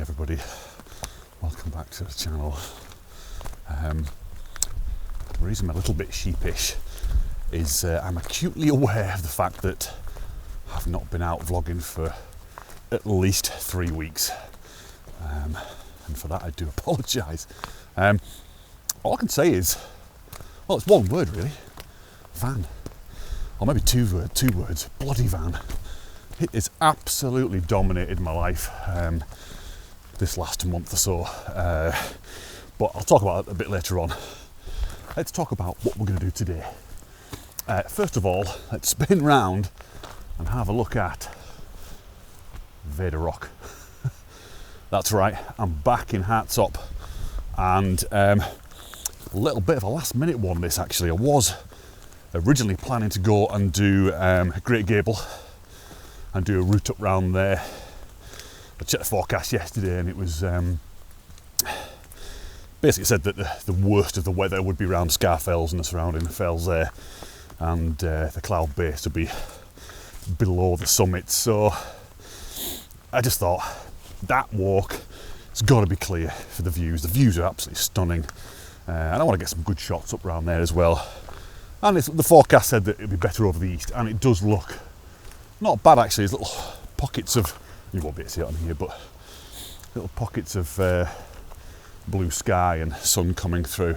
everybody, welcome back to the channel. The reason I'm a little bit sheepish is I'm acutely aware of the fact that I've not been out vlogging for at least 3 weeks, and for that I do apologise. All I can say is, well, it's one word really, van, or maybe two words, bloody van. It has absolutely dominated my life this last month or so, but I'll talk about it a bit later on. Let's talk about what we're going to do today. First of all, let's spin round and have a look at Vader Rock. That's right, I'm back in Hartsop, and a little bit of a last minute one this actually. I was originally planning to go and do Great Gable and do a route up round there. I checked the forecast yesterday and it was basically said that the worst of the weather would be around Scarfells and the surrounding fells there, and the cloud base would be below the summit. So I just thought that walk has got to be clear for the views. The views are absolutely stunning, and I want to get some good shots up around there as well. And the forecast said that it'd be better over the east, and it does look not bad actually. There's little pockets of, you won't be able to see it on here, but little pockets of blue sky and sun coming through.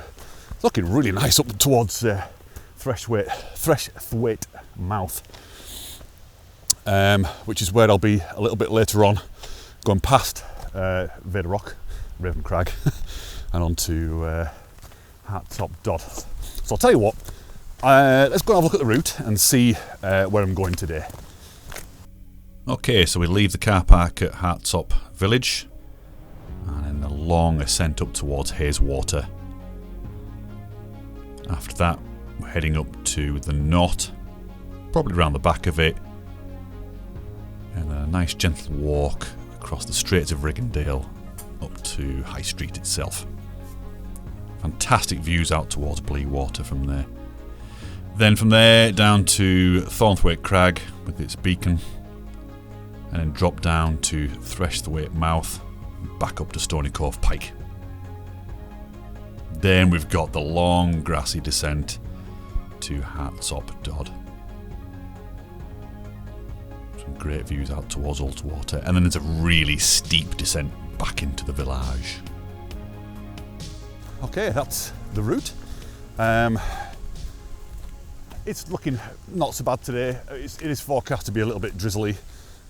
It's looking really nice up towards Thornthwaite mouth, which is where I'll be a little bit later on, going past Vader Rock, Raven Crag, and on to Hartsop Dodd. So I'll tell you what, let's go and have a look at the route and see where I'm going today. Okay, so we leave the car park at Hartsop village and then a long ascent up towards Hayeswater. After that, we're heading up to the Knott, probably around the back of it, and a nice gentle walk across the Straits of Riggindale up to High Street itself. Fantastic views out towards Blea Water from there. Then from there down to Thornthwaite Crag with its beacon, and then drop down to Thornthwaite mouth, back up to Stony Cove Pike. Then we've got the long grassy descent to Hartsop Dodd. Some great views out towards Ulltwater, and then there's a really steep descent back into the village. Okay, that's the route. It's looking not so bad today. It is forecast to be a little bit drizzly,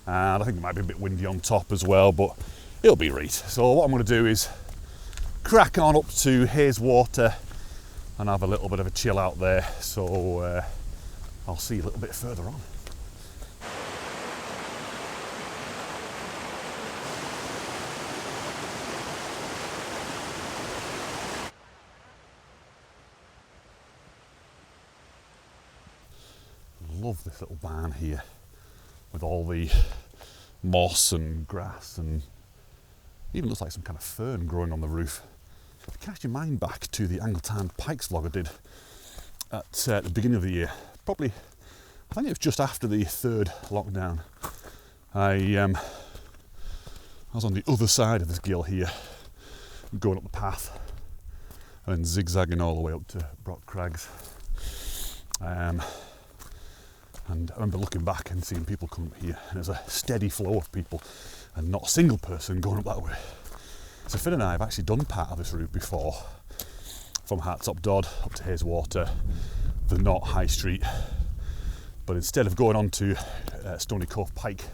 and I think it might be a bit windy on top as well, but it'll be right. So what I'm going to do is crack on up to Hayeswater and have a little bit of a chill out there. So I'll see you a little bit further on. Love this little barn here with all the moss and grass, and even looks like some kind of fern growing on the roof. If you cast your mind back to the Anglican Pikes vlog I did at the beginning of the year, probably, I think it was just after the third lockdown, I was on the other side of this gill here, going up the path and zigzagging all the way up to Brock Crags. And I remember looking back and seeing people come up here, and there's a steady flow of people and not a single person going up that way. So Finn and I have actually done part of this route before, from Hartsop Dodd up to Hayeswater, the Knott High Street, but instead of going on to Stony Cove Pike,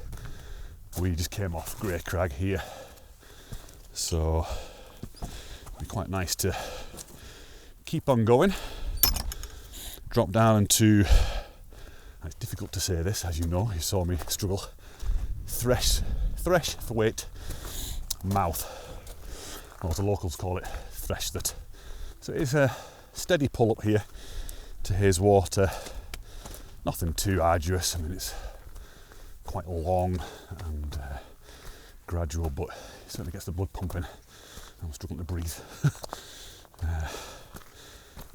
we just came off Great Crag here. So it'd be quite nice to keep on going, drop down into, it's difficult to say this, as you know, you saw me struggle, Thornthwaite mouth, or as the locals call it, Thornthwaite. So it's a steady pull up here to Hayeswater, nothing too arduous. I mean, it's quite long and gradual, but it certainly gets the blood pumping. I'm struggling to breathe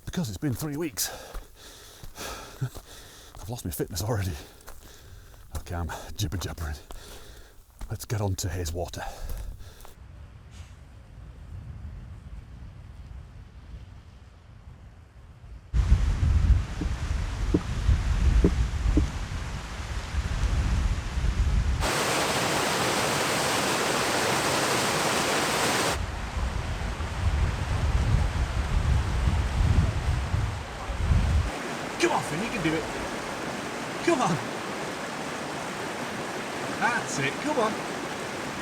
because it's been 3 weeks. I've lost my fitness already. Okay, I'm jibber jabbering. Let's get on to Hayeswater. Come on, Finn, you can do it. Come on. That's it, come on.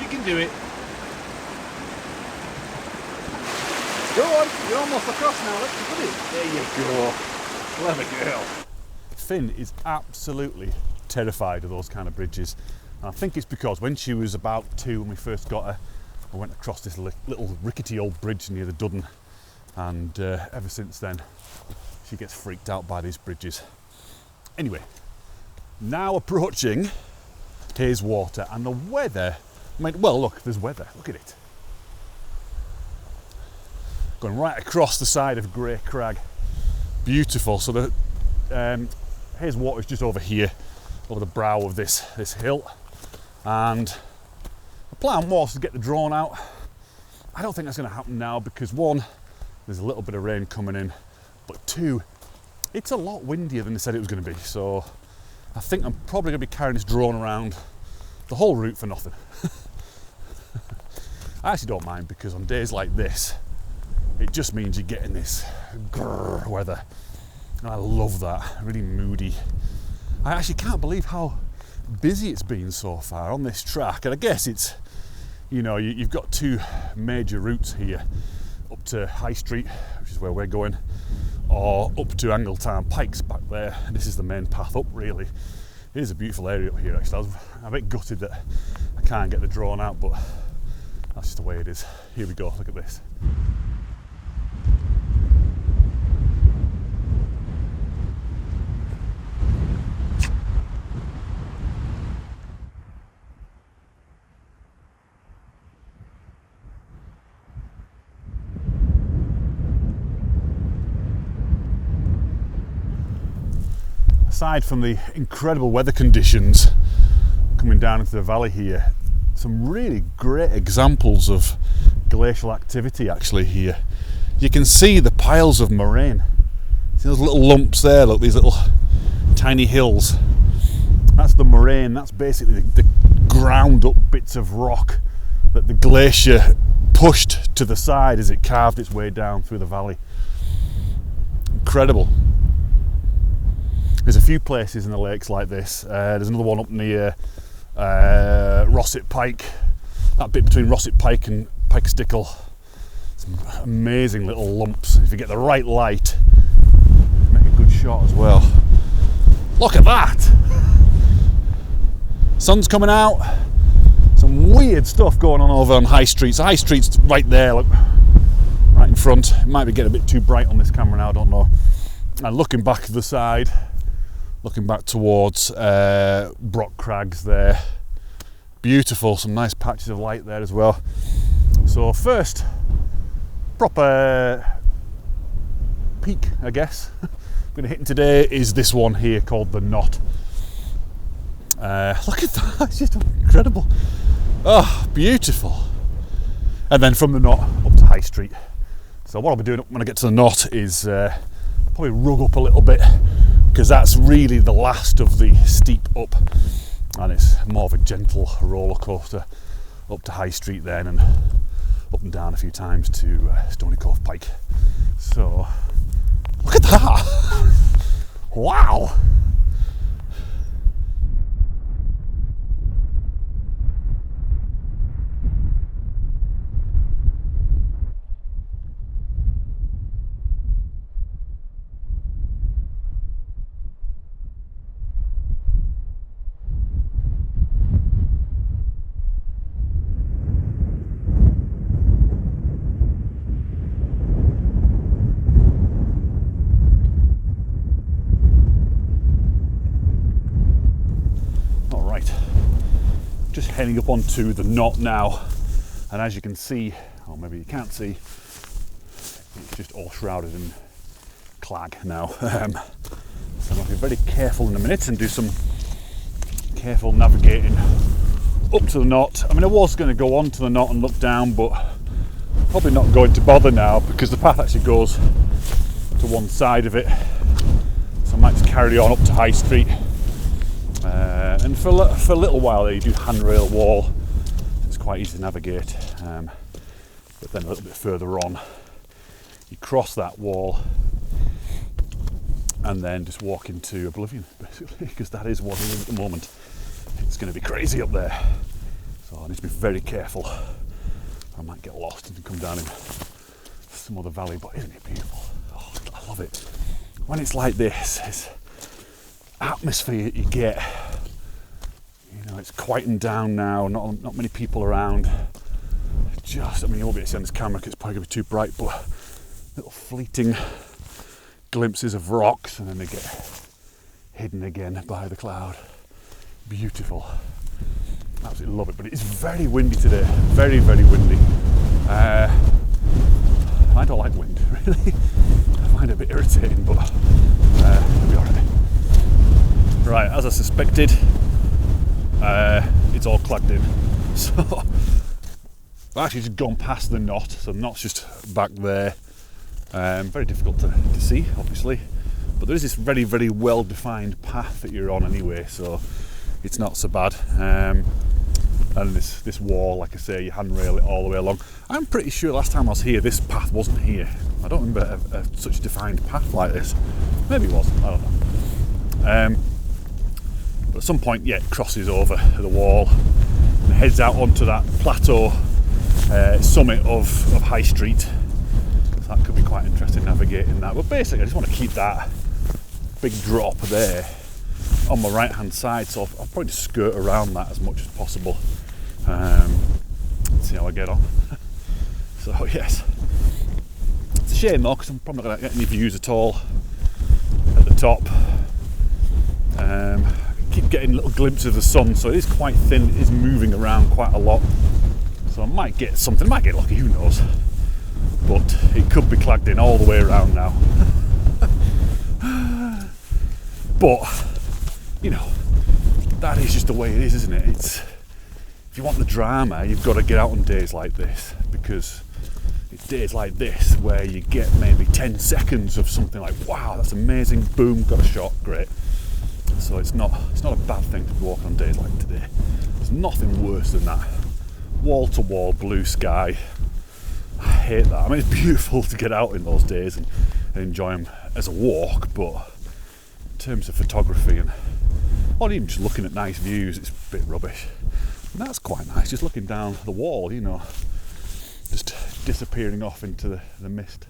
You can do it. Go on, you're almost across now, let's put it. There you go. Clever girl. Finn is absolutely terrified of those kind of bridges. And I think it's because when she was about 2 when we first got her, I went across this little rickety old bridge near the Duddon, and ever since then she gets freaked out by these bridges. Anyway, now approaching Hayeswater, and the weather, I mean, well look, there's weather, look at it. Going right across the side of Blea Crag. Beautiful. So the Hayeswater is just over here, over the brow of this hill, and the plan was to get the drone out. I don't think that's going to happen now because 1, there's a little bit of rain coming in, but 2, it's a lot windier than they said it was going to be. So I think I'm probably going to be carrying this drone around the whole route for nothing. I actually don't mind, because on days like this, it just means you're getting this grrr weather. And I love that, really moody. I actually can't believe how busy it's been so far on this track. And I guess it's, you know, you've got 2 major routes here, up to High Street, which is where we're going, or up to Angletown Pikes back there. This is the main path up, really. It is a beautiful area up here, actually. I was a bit gutted that I can't get the drone out, but that's just the way it is. Here we go, look at this. Aside from the incredible weather conditions coming down into the valley here, some really great examples of glacial activity actually here. You can see the piles of moraine. See those little lumps there, look, these little tiny hills. That's the moraine, that's basically the ground up bits of rock that the glacier pushed to the side as it carved its way down through the valley. Incredible. There's a few places in the lakes like this. There's another one up near Rosset Pike, that bit between Rosset Pike and Pikestickle. Some amazing little lumps. If you get the right light, make a good shot as well. Look at that! Sun's coming out. Some weird stuff going on over on High Street. So High Street's right there, look, right in front. It might be getting a bit too bright on this camera now, I don't know. And looking back to the side, looking back towards Brock Crags there. Beautiful, some nice patches of light there as well. So first proper peak, I guess, I'm going to hit today is this one here called the Knott. Look at that, it's just incredible. Oh, beautiful. And then from the Knott up to High Street. So what I'll be doing when I get to the Knott is probably rug up a little bit, because that's really the last of the steep up, and it's more of a gentle roller coaster up to High Street then, and up and down a few times to Stony Cove Pike. So look at that. Wow. Just heading up onto the Knott now, and as you can see, or maybe you can't see, it's just all shrouded in clag now. So I'm going to be very careful in a minute and do some careful navigating up to the Knott. I mean, I was going to go on to the Knott and look down, but probably not going to bother now because the path actually goes to one side of it. So I might just carry on up to High Street. And for a little while there you do handrail wall, so it's quite easy to navigate, but then a little bit further on you cross that wall and then just walk into oblivion, basically, because that is what it is at the moment. It's going to be crazy up there, so I need to be very careful. I might get lost and come down in some other valley, but isn't it beautiful? Oh, I love it. When it's like this, it's atmosphere you get. You know, it's quieting down now, not many people around. I mean, you won't be able to see on this camera because it's probably going to be too bright, but little fleeting glimpses of rocks, and then they get hidden again by the cloud. Beautiful. Absolutely love it, but it's very windy today. Very, very windy. I don't like wind, really. I find it a bit irritating, but it'll be alright. Right, as I suspected, it's all clagged in. So I've actually just gone past the Knott, so the Knott's just back there. Very difficult to see, obviously, but there is this very, very well defined path that you're on anyway, so it's not so bad. And this wall, like I say, you handrail it all the way along. I'm pretty sure last time I was here this path wasn't here. I don't remember such a defined path like this. Maybe it was, I don't know. But at some point, yeah, it crosses over the wall and heads out onto that plateau summit of High Street. So that could be quite interesting navigating that. But basically I just want to keep that big drop there on my right hand side, so I'll probably just skirt around that as much as possible. See how I get on. So yes, it's a shame though, because I'm probably not going to get any views at all at the top. I keep getting little glimpses of the sun, so it is quite thin, it is moving around quite a lot, so I might get something, I might get lucky, who knows, but it could be clagged in all the way around now. But you know, that is just the way it is, isn't it? It's, if you want the drama, you've got to get out on days like this, because it's days like this where you get maybe 10 seconds of something like, wow, that's amazing, boom, got a shot, great. So it's not a bad thing to walk on days like today. There's nothing worse than that. Wall to wall blue sky. I hate that. I mean, it's beautiful to get out in those days and enjoy them as a walk, but in terms of photography and or even just looking at nice views, it's a bit rubbish. And that's quite nice, just looking down the wall, you know, just disappearing off into the mist.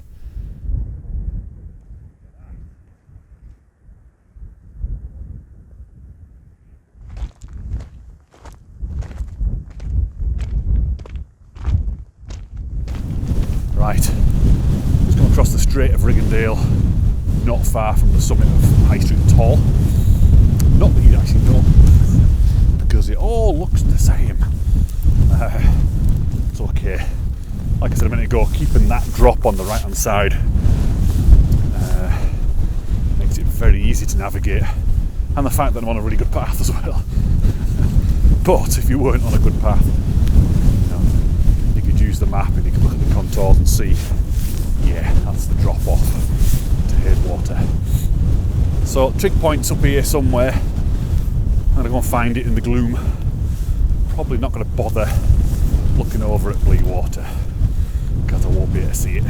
Right, just come across the Strait of Riggindale, not far from the summit of High Street at all. Not that you actually know, because it all looks the same. It's okay. Like I said a minute ago, keeping that drop on the right hand side makes it very easy to navigate, and the fact that I'm on a really good path as well. But if you weren't on a good path, you know, you could use the map and you could look at the contours and see, yeah, that's the drop off to Hayeswater. So trig point's up here somewhere. I'm going to go and find it in the gloom. Probably not going to bother looking over at Blea Water because I won't be able to see it.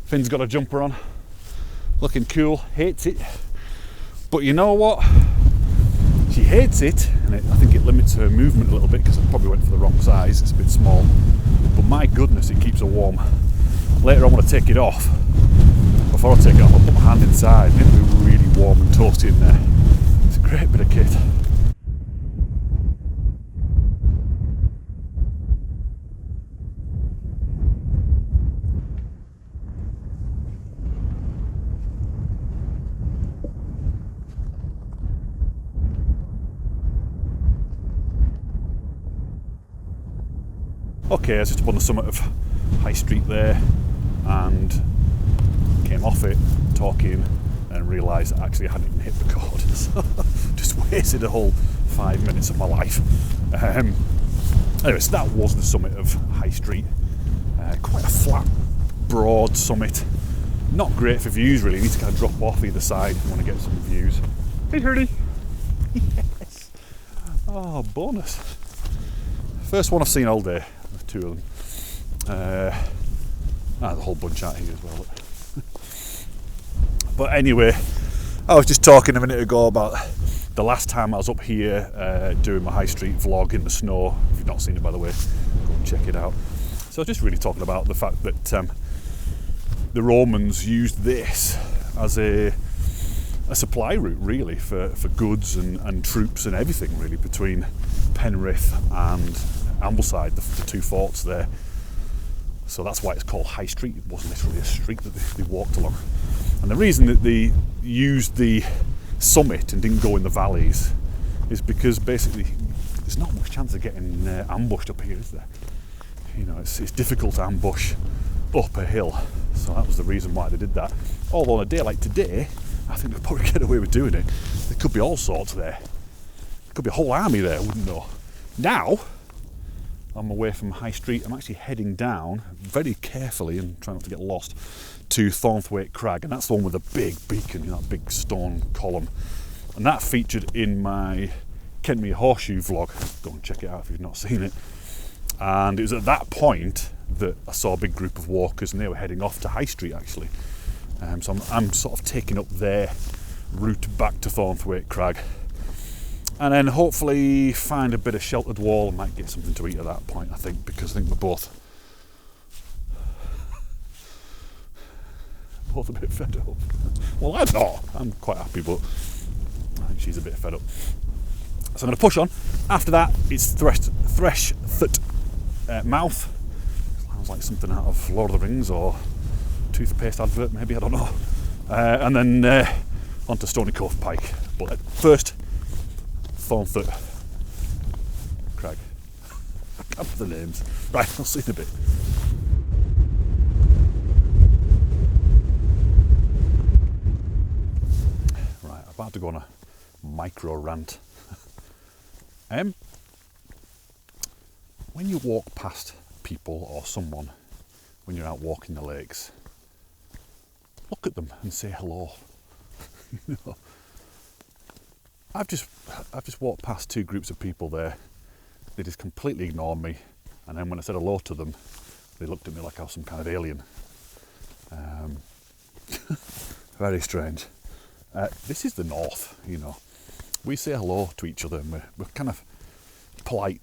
Finn's got a jumper on, looking cool, hates it. But you know what? She hates it, and I think it limits her movement a little bit because I probably went for the wrong size, it's a bit small. But my goodness, it keeps her warm. Later I want to take it off. Before I take it off, I'll put my hand inside and it'll be really warm and toasty in there. It's a great bit of kit. Okay, I was just up on the summit of High Street there and came off it talking and realised that actually I hadn't even hit record, so just wasted a whole 5 minutes of my life. Anyway, so that was the summit of High Street. Quite a flat, broad summit. Not great for views really, you need to kind of drop off either side if you want to get some views. Hey Hurley! Yes! Oh, bonus! First one I've seen all day. There's two of them. There's a whole bunch out here as well. But anyway, I was just talking a minute ago about the last time I was up here doing my high street vlog in the snow. If you've not seen it, by the way, go and check it out. So I was just really talking about the fact that the Romans used this as a supply route, really, for goods and troops and everything, really, between Penrith and Ambleside, the two forts there. So that's why it's called High Street. It wasn't literally a street that they walked along. And the reason that they used the summit and didn't go in the valleys is because basically there's not much chance of getting ambushed up here, is there? You know, it's difficult to ambush up a hill. So that was the reason why they did that. Although on a day like today, I think they'll probably get away with doing it. There could be all sorts there. There could be a whole army there, I wouldn't know. Now, I'm away from High Street. I'm actually heading down very carefully and trying not to get lost to Thornthwaite Crag, and that's the one with the big beacon, you know, that big stone column. And that featured in my Kenmere Horseshoe vlog. Go and check it out if you've not seen it. And it was at that point that I saw a big group of walkers, and they were heading off to High Street, actually. So I'm sort of taking up their route back to Thornthwaite Crag, and then hopefully find a bit of sheltered wall and might get something to eat at that point, I think, because I think we're both a bit fed up. Well, I'm not. I'm quite happy, but I think she's a bit fed up. So I'm going to push on. After that, it's Thresht Mouth. Sounds like something out of Lord of the Rings or toothpaste advert, maybe, I don't know. And then onto Stony Cove Pike. But first, Thornthwaite Crag. I can't remember the names. Right, I'll see you in a bit. Right, I'm about to go on a micro rant. When you walk past people or someone when you're out walking the lakes, look at them and say hello. You know, I've just walked past two groups of people there. They just completely ignored me, and then when I said hello to them, they looked at me like I was some kind of alien. Very strange. This is the north, you know. We say hello to each other, and we're kind of polite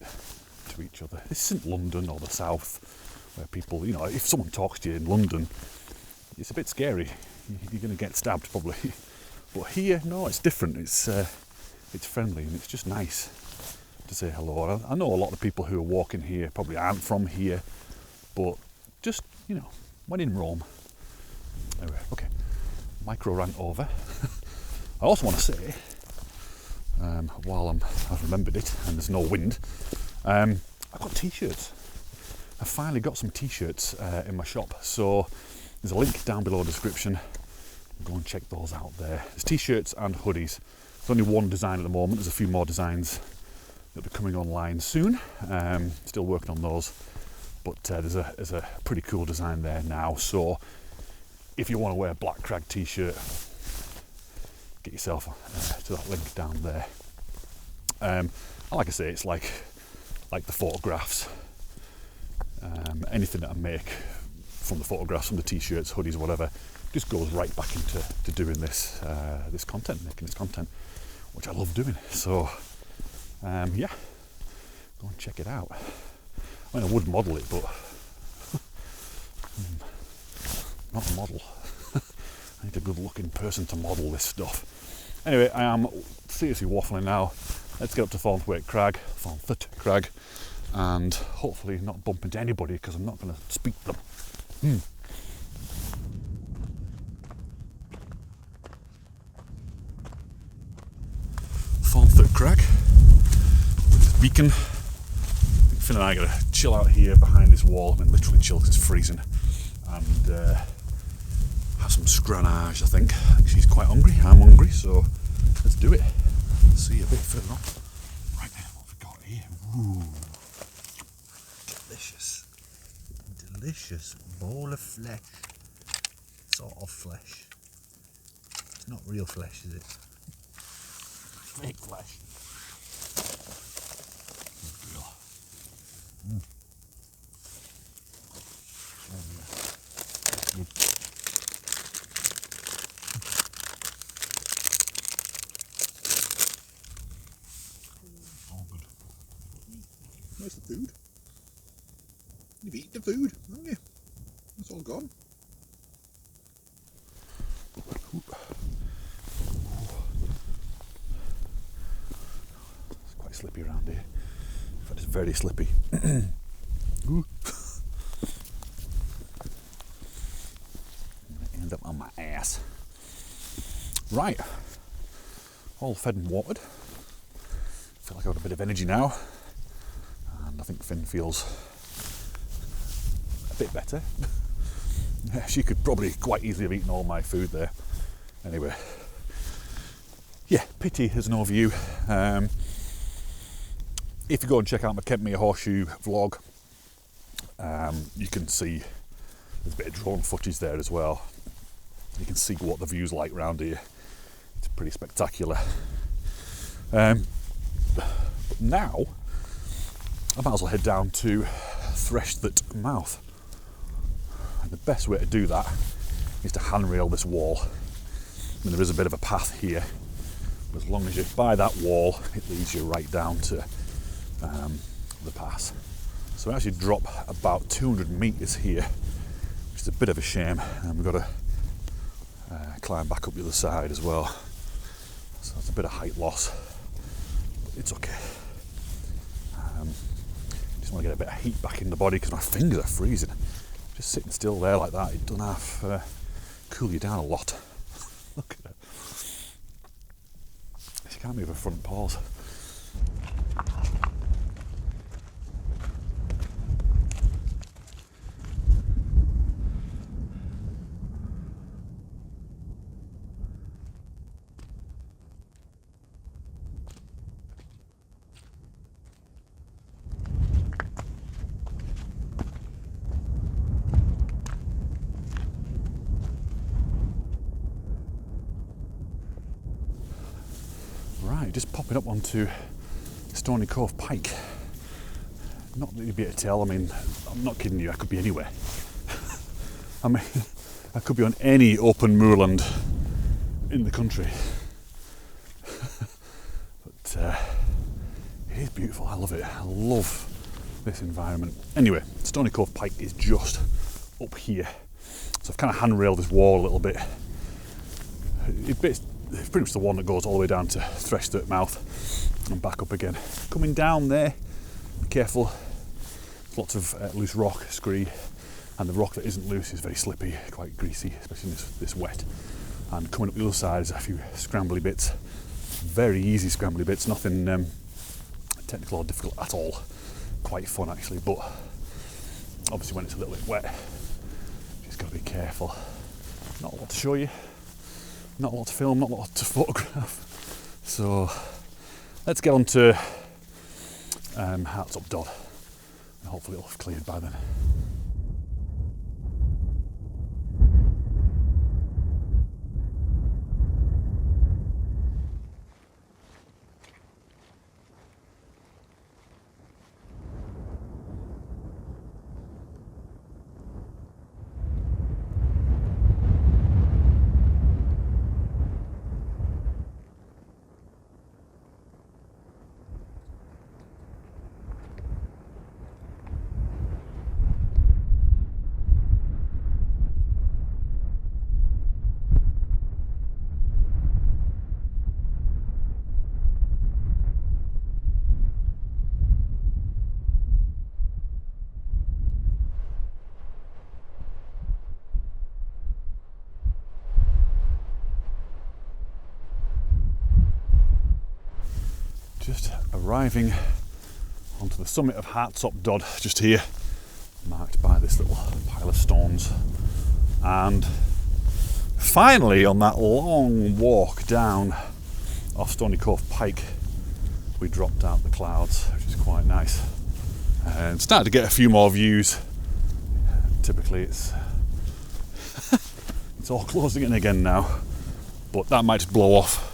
to each other. This isn't London or the south, where people, you know, if someone talks to you in London, it's a bit scary. You're going to get stabbed probably. But here, no, it's different. It's friendly, and it's just nice to say hello. I know a lot of people who are walking here probably aren't from here, but just, you know, when in Rome. Anyway, okay, micro rant over. I also want to say, while I've remembered it and there's no wind, I've got t-shirts. I finally got some t-shirts in my shop, so there's a link down below the description. Go and check those out there. There's t-shirts and hoodies. There's only one design at the moment. There's a few more designs that'll be coming online soon. Still working on those, but there's a pretty cool design there now. So if you want to wear a Black Crag t-shirt, get yourself to that link down there. And like I say, it's like the photographs. Anything that I make from the photographs, from the t-shirts, hoodies, whatever, just goes right back into doing this content, making this content, which I love doing. So yeah, go and check it out. I mean, I would model it, but not a model. I need a good looking person to model this stuff. Anyway, I am seriously waffling now. Let's get up to Thornthwaite Crag, and hopefully not bump into anybody, because I'm not going to speak to them. Thornthwaite Crag with this beacon. Finn and I are going to chill out here behind this wall. I mean, literally chill because it's freezing, and have some scranage. I think she's quite hungry. I'm hungry, so let's do it. See you a bit further on. Right then, what have we got here? Ooh, delicious bowl of flesh. Sort of flesh. It's not real flesh, is it? Fake flesh. Real. where's the food? You've eaten the food, haven't you? It's all gone. It's quite slippy around here. In fact, it's very slippy. Ooh. End up on my ass. Right, all fed and watered. Feel like I've got a bit of energy now, and I think Finn feels a bit better. She could probably quite easily have eaten all my food there. Anyway, yeah, pity as an overview. If you go and check out my Kentmere Horseshoe vlog, you can see there's a bit of drone footage there as well. You can see what the view's like around here. It's pretty spectacular. But now, I might as well head down to Thornthwaite Mouth. And the best way to do that is to handrail this wall. I mean, there is a bit of a path here, but as long as you're by that wall, it leads you right down to the pass. So we actually drop about 200 metres here, which is a bit of a shame, and we've got to climb back up the other side as well. So it's a bit of height loss, but it's okay. Just want to get a bit of heat back in the body because my fingers are freezing. Just sitting still there like that, it doesn't have cool you down a lot. Look at it. She can't move her front paws. Right, just popping up onto Stony Cove Pike. Not that you'd be able to tell, I mean, I'm not kidding you, I could be anywhere. I mean, I could be on any open moorland in the country. But it is beautiful, I love it. I love this environment. Anyway, Stony Cove Pike is just up here. So I've kind of handrailed this wall a little bit. It's pretty much the one that goes all the way down to Thornthwaite Mouth and back up again. Coming down there, be careful. There's lots of loose rock, scree, and the rock that isn't loose is very slippy, quite greasy, especially in this wet. And coming up the other side is a few scrambly bits, very easy scrambly bits, nothing technical or difficult at all. Quite fun actually, but obviously when it's a little bit wet, you just got to be careful. Not a lot to show you. Not a lot to film, not a lot to photograph. So let's get on to Hartsop Dodd, and hopefully it'll have cleared by then. Just arriving onto the summit of Hartsop Dodd, just here, marked by this little pile of stones. And finally, on that long walk down off Stony Cove Pike, we dropped out the clouds, which is quite nice. And started to get a few more views. Typically it's it's all closing in again now, but that might just blow off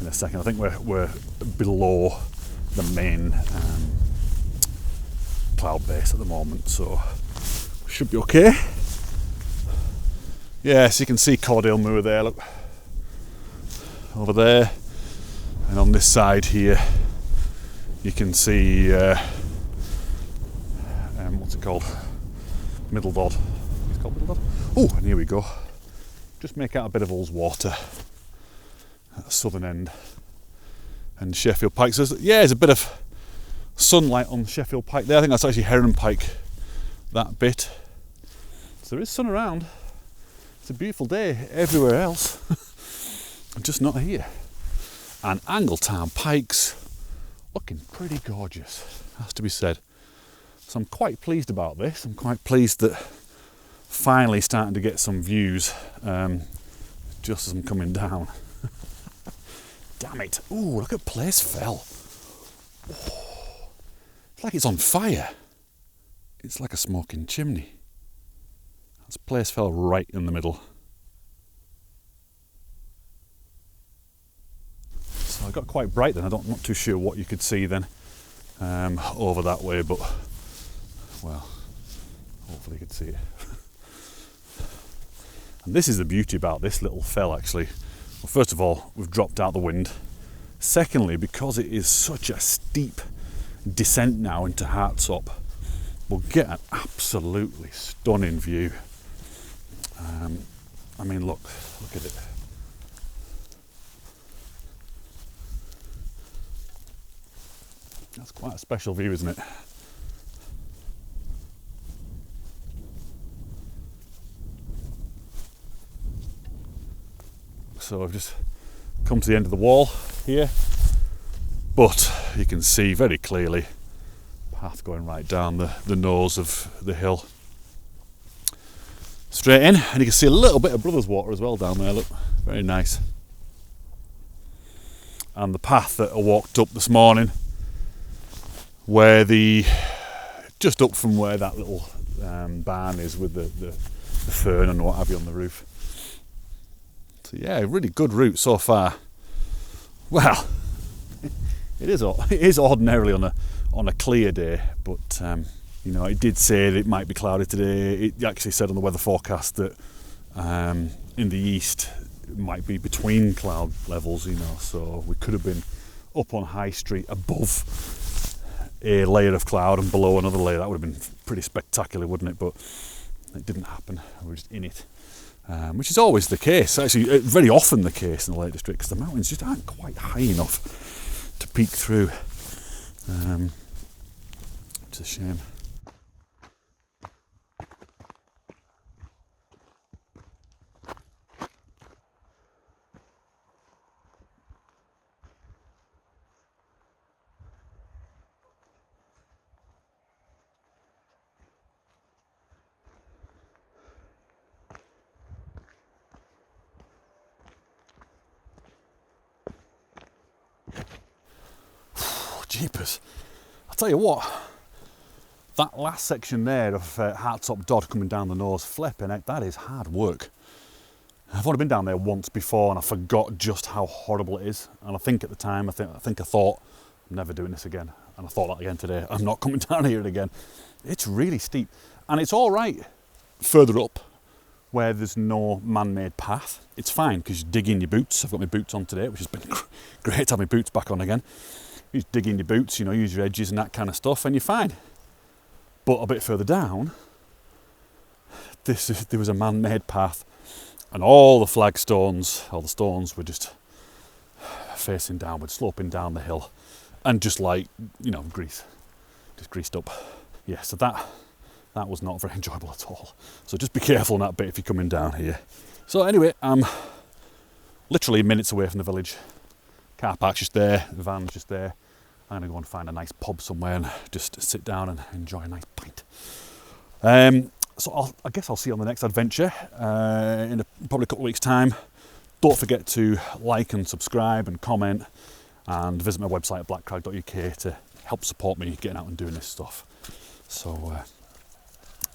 in a second. I think we're below the main cloud base at the moment, so we should be okay. Yeah, so you can see Cordale Moor there, look, over there, and on this side here you can see what's it called? Middle Dodd. It's called Middle Dodd. Oh, and here we go. Just make out a bit of Hayeswater at the southern end. And Sheffield Pike. So yeah, there's a bit of sunlight on Sheffield Pike there. I think that's actually Heron Pike, that bit. So there is sun around. It's a beautiful day everywhere else. Just not here. And Angletown Pikes looking pretty gorgeous, has to be said. So I'm quite pleased about this. I'm quite pleased that finally starting to get some views just as I'm coming down. Damn it. Ooh, look at Blea Fell. Oh, it's like it's on fire. It's like a smoking chimney. That's Blea Fell right in the middle. So I got quite bright then. I'm not too sure what you could see then over that way, but well, hopefully you could see it. And this is the beauty about this little fell actually. Well, first of all, we've dropped out the wind. Secondly, because it is such a steep descent now into Hartsop, we'll get an absolutely stunning view. I mean, look at it. That's quite a special view, isn't it? So I've just come to the end of the wall here, but you can see very clearly path going right down the nose of the hill. Straight in, and you can see a little bit of Brothers Water as well down there, look, very nice. And the path that I walked up this morning, where just up from where that little barn is with the fern and what have you on the roof. So yeah, really good route so far. Well, it is ordinarily on a clear day, but you know, it did say that it might be cloudy today. It actually said on the weather forecast that in the east it might be between cloud levels, you know, so we could have been up on High Street above a layer of cloud and below another layer. That would have been pretty spectacular, wouldn't it? But it didn't happen. We're just in it, which is always the case. Actually, very often the case in the Lake District, because the mountains just aren't quite high enough to peek through. It's a shame. Jeepers. I'll tell you what, that last section there of Hartsop Dodd coming down the nose, flipping heck, that is hard work. I've only been down there once before and I forgot just how horrible it is. And I think at the time, I thought, I'm never doing this again. And I thought that again today, I'm not coming down here again. It's really steep. And it's all right further up where there's no man-made path. It's fine because you dig in your boots. I've got my boots on today, which has been great to have my boots back on again. You just dig in your boots, you know, use your edges and that kind of stuff, and you're fine. But a bit further down, there was a man-made path, and all the flagstones, all the stones were just facing downward, sloping down the hill, and just like, you know, just greased up. Yeah, so that was not very enjoyable at all. So just be careful on that bit if you're coming down here. So anyway, I'm literally minutes away from the village. Car park's just there, the van's just there. I'm going to go and find a nice pub somewhere and just sit down and enjoy a nice pint. So I guess I'll see you on the next adventure in probably a couple of weeks' time. Don't forget to like and subscribe and comment, and visit my website at blackcrag.uk to help support me getting out and doing this stuff. So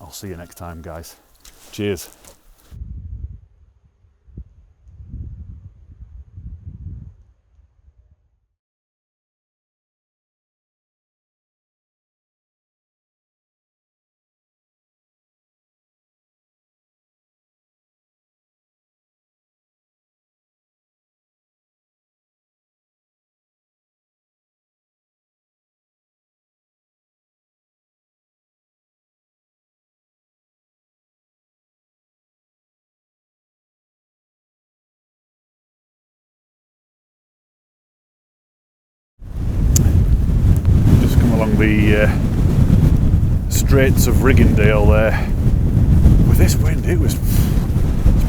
I'll see you next time, guys. Cheers. the Straits of Riggindale there. With this wind, it's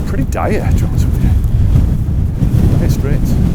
pretty dire, to be honest with you. Hey, Straits.